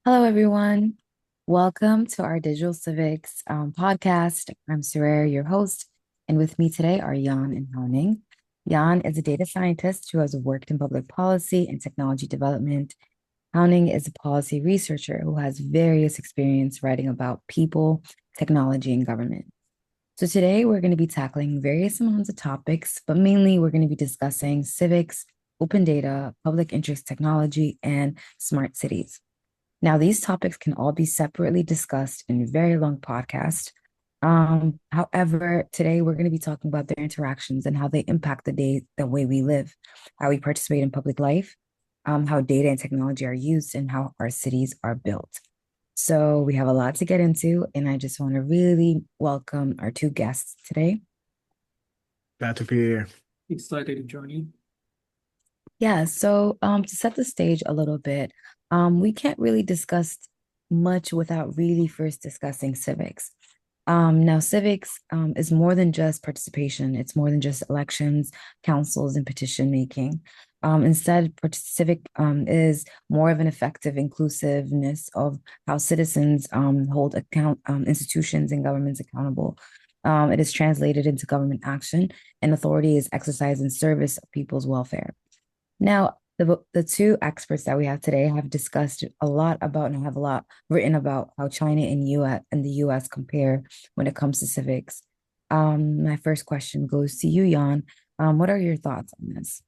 Hello, everyone. Welcome to our Digital Civics podcast. I'm Sarer, your host, and with me today are Jan and Haoning. Jan is a data scientist who has worked in public policy and technology development. Haoning is a policy researcher who has various experience writing about people, technology, and government. So today we're going to be tackling various amounts of topics, but mainly we're going to be discussing civics, open data, public interest technology, and smart cities. Now, these topics can all be separately discussed in a very long podcast. However, today we're going to be talking about their interactions and how they impact the way we live, how we participate in public life, how data and technology are used, and how our cities are built. So we have a lot to get into, and I just want to really welcome our two guests today. Glad to be here. Excited to join you. Yeah, so to set the stage a little bit, we can't really discuss much without really first discussing civics. Now, civics is more than just participation. It's more than just elections, councils, and petition making. Instead, civic is more of an effective inclusiveness of how citizens hold account institutions and governments accountable. It is translated into government action, and authority is exercised in service of people's welfare. Now, the two experts that we have today have discussed a lot about and have a lot written about how China and the US compare when it comes to civics. My first question goes to you, Jan. What are your thoughts on this?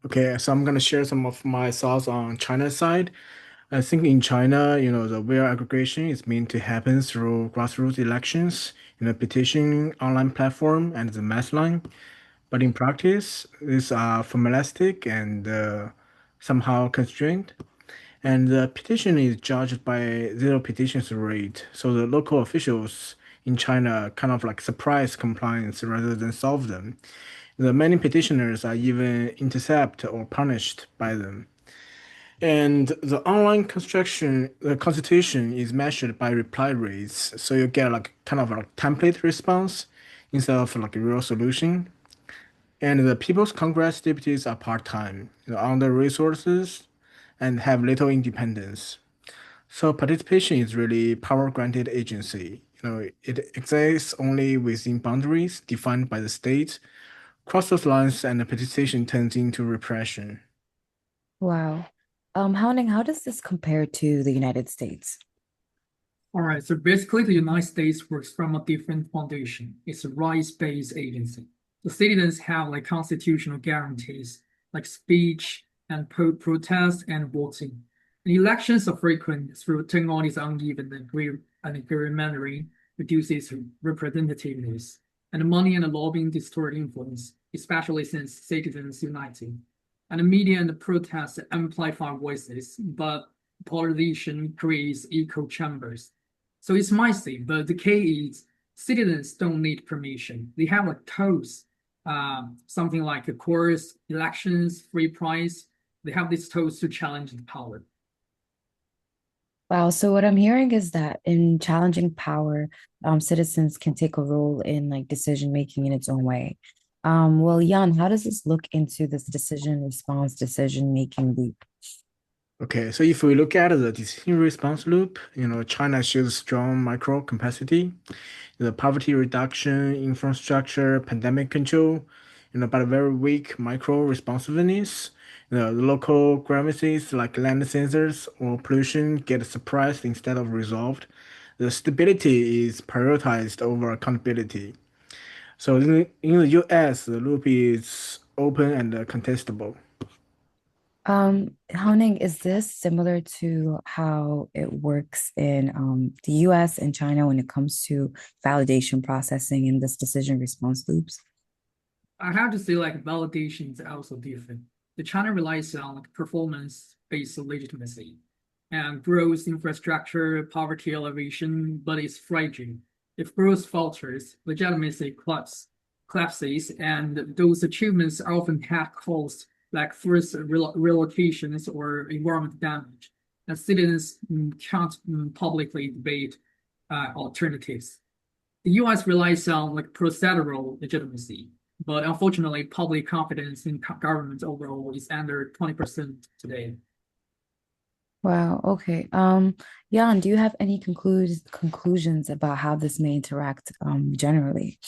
Okay, so I'm gonna share some of my thoughts on China's side. I think in China, the real aggregation is meant to happen through grassroots elections, petition online platform and the mass line. But in practice, these are formalistic and somehow constrained. And the petition is judged by zero petitions rate. So the local officials in China kind of like surprise compliance rather than solve them. The many petitioners are even intercepted or punished by them. And the online construction, the consultation is measured by reply rates. So you get like kind of like template response instead of like a real solution. And the People's Congress deputies are part-time, under resources and have little independence. So participation is really power granted agency. It exists only within boundaries defined by the state. Cross those lines and the participation turns into repression. Wow. Haoning, how does this compare to the United States? All right, so basically, the United States works from a different foundation. It's a rights-based agency. The citizens have like constitutional guarantees, like speech and protest and voting. And elections are frequent through technology's uneven and gerrymandering reduces representativeness. And money and lobbying distort influence, especially since citizens uniting. And the media and the protests amplify voices, but polarization creates echo chambers. So it's messy, but the key is citizens don't need permission. They have like tools, something like a course, elections, free price. They have these tools to challenge the power. Wow. So what I'm hearing is that in challenging power, citizens can take a role in like decision making in its own way. Well, Jan, how does this look into this decision response, decision making loop? Okay, so if we look at the decision response loop, China shows strong micro capacity, the poverty reduction, infrastructure, pandemic control, but very weak micro responsiveness. The local grievances like land sensors or pollution get suppressed instead of resolved. The stability is prioritized over accountability. So in the US, the loop is open and contestable. Haoning, is this similar to how it works in the US and China when it comes to validation processing and this decision response loops? I have to say, like validation is also different. The China relies on like performance-based legitimacy and growth infrastructure, poverty elevation, but it's fragile. If growth falters, legitimacy collapses, and those achievements often have caused like forced relocations or environment damage. And citizens can't publicly debate alternatives. The US relies on like procedural legitimacy, but unfortunately, public confidence in government overall is under 20% today. Wow. Okay. Jan, do you have any conclusions about how this may interact generally?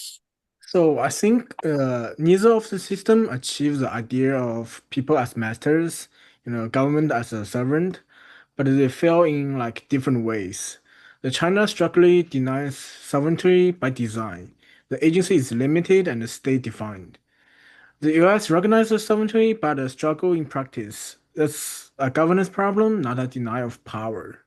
So I think neither of the system achieves the idea of people as masters, government as a servant, but they fail in like different ways. The China strongly denies sovereignty by design. The agency is limited and state-defined. The US recognizes sovereignty, but a struggle in practice. That's a governance problem, not a denial of power.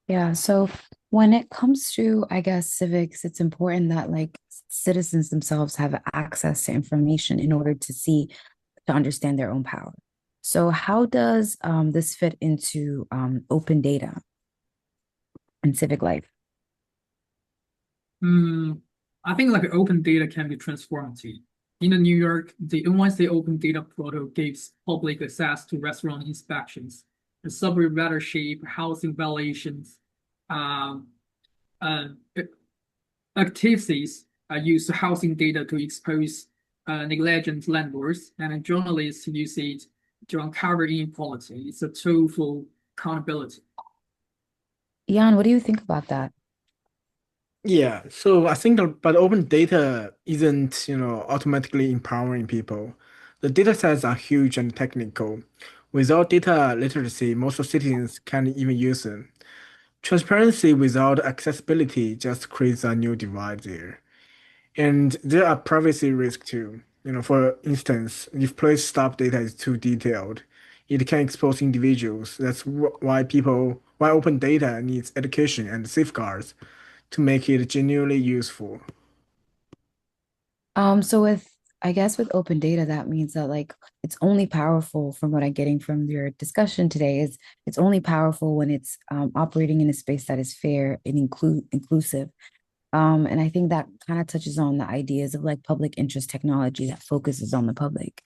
Yeah, so when it comes to, I guess, civics, it's important that like citizens themselves have access to information in order to understand their own power. So how does this fit into open data and civic life? Hmm, I think like open data can be transformative. In the New York, the NYC Open Data Portal gives public access to restaurant inspections, the subway ridership, housing violations, um, uh, activities use housing data to expose negligent landlords, and journalists use it to uncover inequality. It's a tool for accountability. Jan, what do you think about that? Yeah, so I think but open data isn't, automatically empowering people. The data sets are huge and technical. Without data literacy, most citizens can't even use them. Transparency without accessibility just creates a new divide there. And there are privacy risks too. For instance, if place stop data is too detailed, it can expose individuals. That's why open data needs education and safeguards to make it genuinely useful. So I guess with open data, that means that like it's only powerful from what I'm getting from your discussion today is it's only powerful when it's operating in a space that is fair and inclusive. And I think that kind of touches on the ideas of like public interest technology that focuses on the public.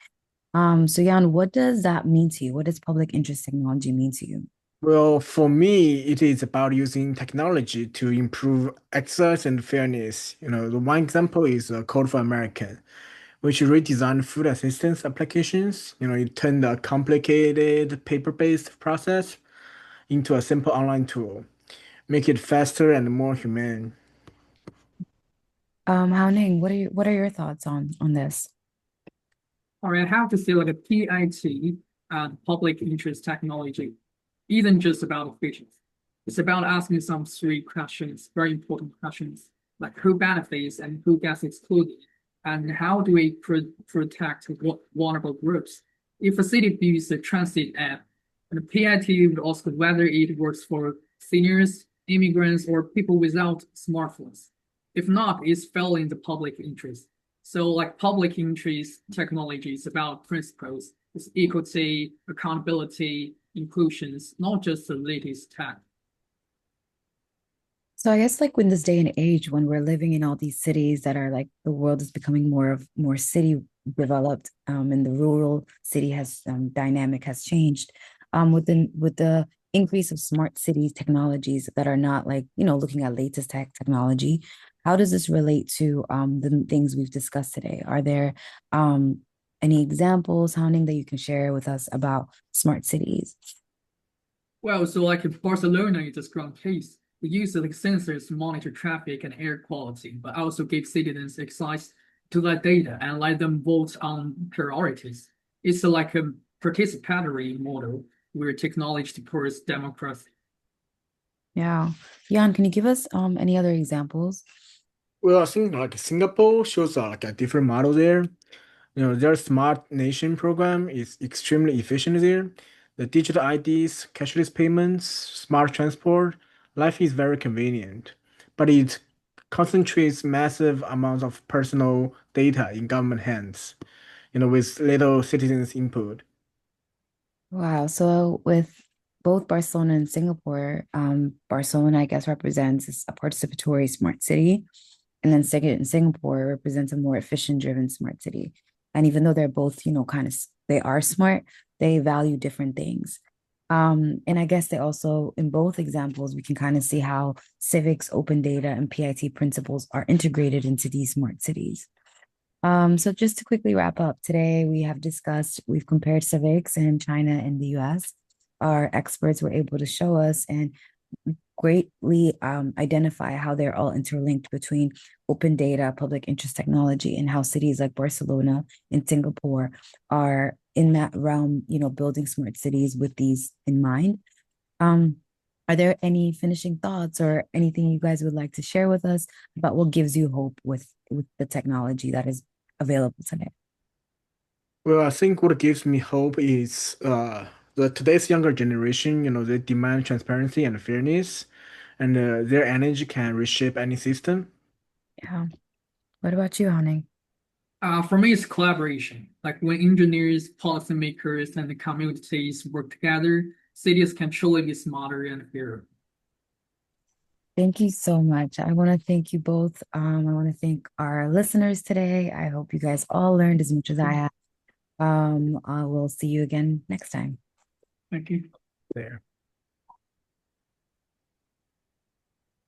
So Jan, what does that mean to you? What does public interest technology mean to you? Well, for me, it is about using technology to improve access and fairness. The one example is Code for American, which redesigned food assistance applications. It turned a complicated paper-based process into a simple online tool, make it faster and more humane. Hao Ning, what are your thoughts on this? All right, I have to say, like a PIT, public interest technology, isn't just about efficiency. It's about asking some three questions, very important questions, like who benefits and who gets excluded, and how do we protect vulnerable groups. If a city builds a transit app, and the PIT would ask whether it works for seniors, immigrants, or people without smartphones. If not, it's failing the public interest. So like public interest technology is about principles. It's equity, accountability, inclusions, not just the latest tech. So I guess like in this day and age when we're living in all these cities that are like the world is becoming more city developed and the rural city has dynamic has changed with the increase of smart cities technologies that are not like looking at latest technology. How does this relate to the things we've discussed today? Are there um any examples, Hounding, that you can share with us about smart cities? Well, so like in Barcelona is a strong case. We use like sensors to monitor traffic and air quality, but also give citizens access to that data and let them vote on priorities. It's like a participatory model where technology supports democracy. Yeah. Jan, can you give us any other examples? Well, I think like Singapore shows like a different model there. Their smart nation program is extremely efficient there. The digital IDs, cashless payments, smart transport, life is very convenient. But it concentrates massive amounts of personal data in government hands, with little citizens' input. Wow. So with both Barcelona and Singapore, Barcelona, I guess, represents a participatory smart city. And then second, Singapore represents a more efficient driven smart city. And even though they're both, they are smart, they value different things. And I guess they also, in both examples, we can kind of see how civics, open data, and PIT principles are integrated into these smart cities. So just to quickly wrap up, today we've compared civics in China and the US. our experts were able to show us and greatly identify how they're all interlinked between open data, public interest technology, and how cities like Barcelona and Singapore are in that realm, building smart cities with these in mind. Um, are there any finishing thoughts or anything you guys would like to share with us about what gives you hope with the technology that is available today? Well, I think what gives me hope is the today's younger generation, they demand transparency and fairness, and their energy can reshape any system. Yeah. What about you, Hanning? For me, it's collaboration. Like when engineers, policymakers, and the communities work together, cities can truly be smarter and fairer. Thank you so much. I want to thank you both. I want to thank our listeners today. I hope you guys all learned as much as I have. I will see you again next time. Thank you. There.